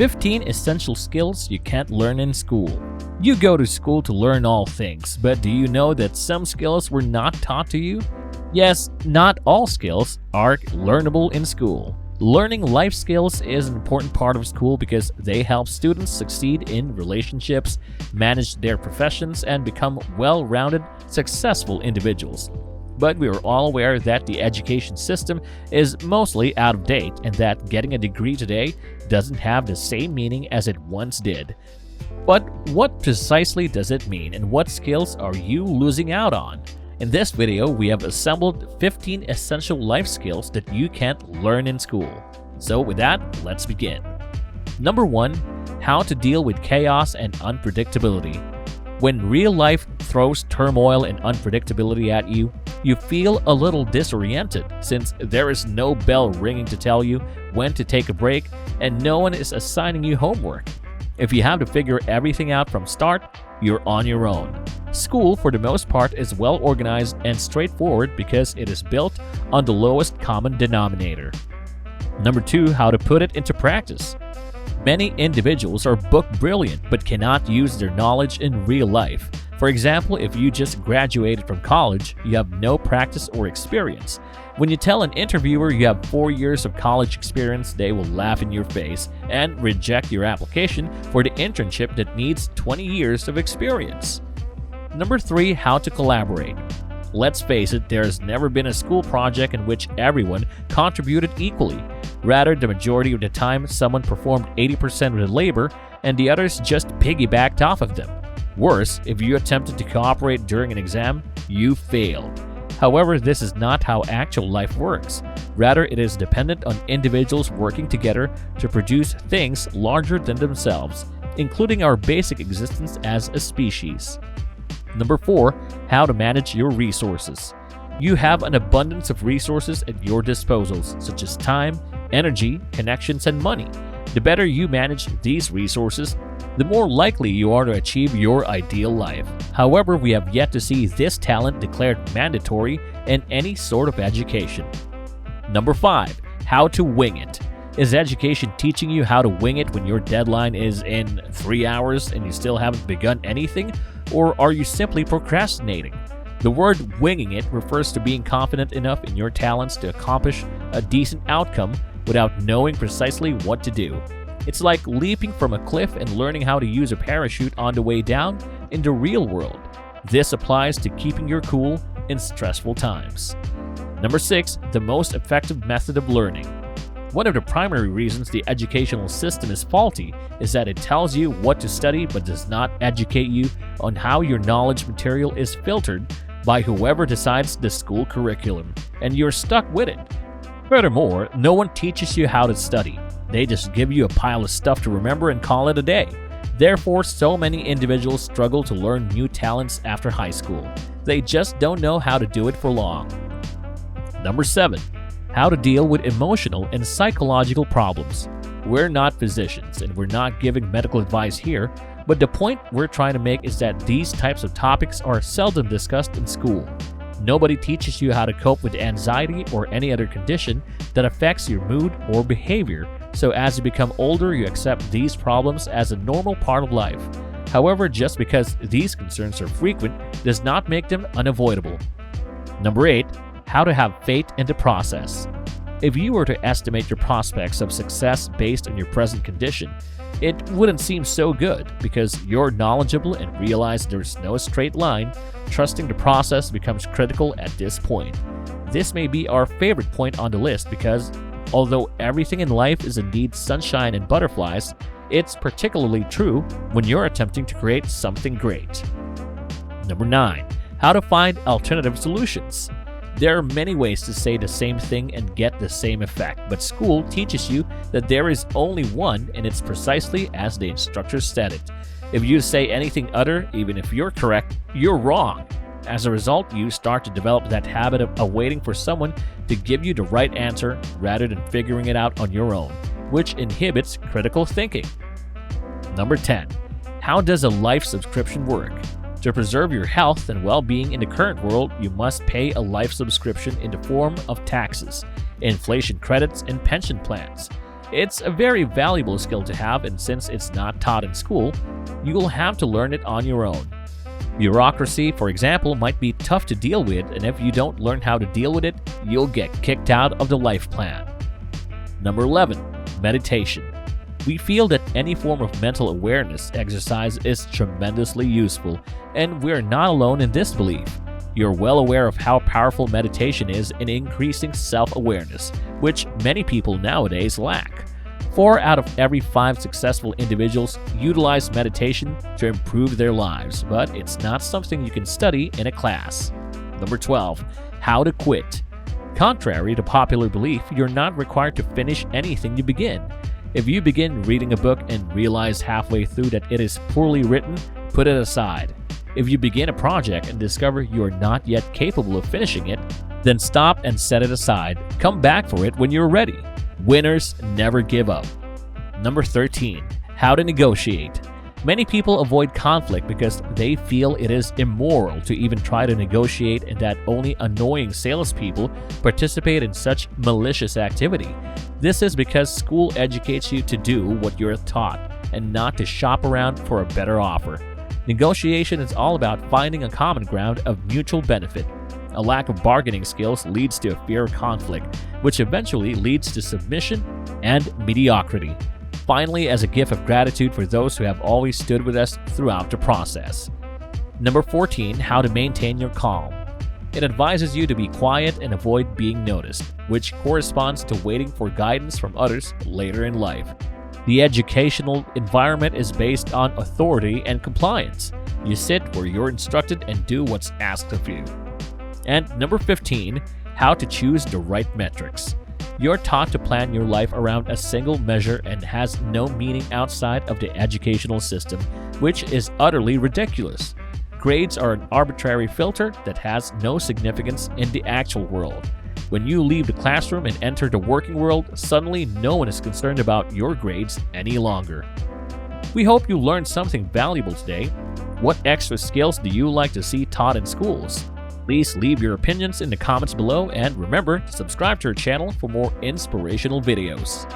15 essential skills you can't learn in school. You go to school to learn all things, but do you know that some skills were not taught to you? Yes, not all skills are learnable in school. Learning life skills is an important part of school because they help students succeed in relationships, manage their professions, and become well-rounded, successful individuals. But we are all aware that the education system is mostly out of date and that getting a degree today doesn't have the same meaning as it once did. But what precisely does it mean, and what skills are you losing out on? In this video, we have assembled 15 essential life skills that you can't learn in school. So with that, let's begin. Number 1. How to deal with chaos and unpredictability. When real life throws turmoil and unpredictability at you, you feel a little disoriented since there is no bell ringing to tell you when to take a break and no one is assigning you homework. If you have to figure everything out from start, you're on your own. School, for the most part, is well organized and straightforward because it is built on the lowest common denominator. Number 2. How to put it into practice. Many individuals are book brilliant but cannot use their knowledge in real life. For example, if you just graduated from college, you have no practice or experience. When you tell an interviewer you have 4 years of college experience, they will laugh in your face and reject your application for the internship that needs 20 years of experience. Number 3. How to collaborate. Let's face it, there has never been a school project in which everyone contributed equally. Rather, the majority of the time, someone performed 80% of the labor and the others just piggybacked off of them. Worse, if you attempted to cooperate during an exam, you failed. However, this is not how actual life works. Rather, it is dependent on individuals working together to produce things larger than themselves, including our basic existence as a species. Number 4. How to manage your resources. You have an abundance of resources at your disposals, such as time, energy, connections, and money. The better you manage these resources, the more likely you are to achieve your ideal life. However, we have yet to see this talent declared mandatory in any sort of education. Number 5. How to wing it. Is education teaching you how to wing it when your deadline is in 3 hours and you still haven't begun anything? Or are you simply procrastinating? The word winging it refers to being confident enough in your talents to accomplish a decent outcome without knowing precisely what to do. It's like leaping from a cliff and learning how to use a parachute on the way down in the real world. This applies to keeping your cool in stressful times. Number 6. The most effective method of learning. One of the primary reasons the educational system is faulty is that it tells you what to study but does not educate you on how your knowledge material is filtered by whoever decides the school curriculum, and you're stuck with it. Furthermore, no one teaches you how to study. They just give you a pile of stuff to remember and call it a day. Therefore, so many individuals struggle to learn new talents after high school. They just don't know how to do it for long. Number 7. How to deal with emotional and psychological problems. We're not physicians and we're not giving medical advice here, but the point we're trying to make is that these types of topics are seldom discussed in school. Nobody teaches you how to cope with anxiety or any other condition that affects your mood or behavior, so as you become older you accept these problems as a normal part of life. However, just because these concerns are frequent does not make them unavoidable. Number 8. How to have faith in the process. If you were to estimate your prospects of success based on your present condition, it wouldn't seem so good because you're knowledgeable and realize there's no straight line. Trusting the process becomes critical at this point. This may be our favorite point on the list because, although everything in life is indeed sunshine and butterflies, it's particularly true when you're attempting to create something great. Number 9. How to find alternative solutions. There are many ways to say the same thing and get the same effect, but school teaches you that there is only one, and it's precisely as the instructor said it. If you say anything other, even if you're correct, you're wrong. As a result, you start to develop that habit of awaiting for someone to give you the right answer rather than figuring it out on your own, which inhibits critical thinking. Number 10. How does a life subscription work? To preserve your health and well-being in the current world, you must pay a life subscription in the form of taxes, inflation credits, and pension plans. It's a very valuable skill to have, and since it's not taught in school, you will have to learn it on your own. Bureaucracy, for example, might be tough to deal with, and if you don't learn how to deal with it, you'll get kicked out of the life plan. Number 11. Meditation. We feel that any form of mental awareness exercise is tremendously useful, and we're not alone in this belief. You're well aware of how powerful meditation is in increasing self-awareness, which many people nowadays lack. 4 out of every 5 successful individuals utilize meditation to improve their lives, but it's not something you can study in a class. Number 12. How to quit. Contrary to popular belief, you're not required to finish anything you begin. If you begin reading a book and realize halfway through that it is poorly written, put it aside. If you begin a project and discover you are not yet capable of finishing it, then stop and set it aside. Come back for it when you're ready. Winners never give up. Number 13. How to negotiate. Many people avoid conflict because they feel it is immoral to even try to negotiate and that only annoying salespeople participate in such malicious activity. This is because school educates you to do what you're taught and not to shop around for a better offer. Negotiation is all about finding a common ground of mutual benefit. A lack of bargaining skills leads to a fear of conflict, which eventually leads to submission and mediocrity. Finally, as a gift of gratitude for those who have always stood with us throughout the process. Number 14. How to maintain your calm. It advises you to be quiet and avoid being noticed, which corresponds to waiting for guidance from others later in life. The educational environment is based on authority and compliance. You sit where you're instructed and do what's asked of you. And number 15. How to choose the right metrics. You're taught to plan your life around a single measure and has no meaning outside of the educational system, which is utterly ridiculous. Grades are an arbitrary filter that has no significance in the actual world. When you leave the classroom and enter the working world, suddenly no one is concerned about your grades any longer. We hope you learned something valuable today. What extra skills do you like to see taught in schools? Please leave your opinions in the comments below and remember to subscribe to our channel for more inspirational videos.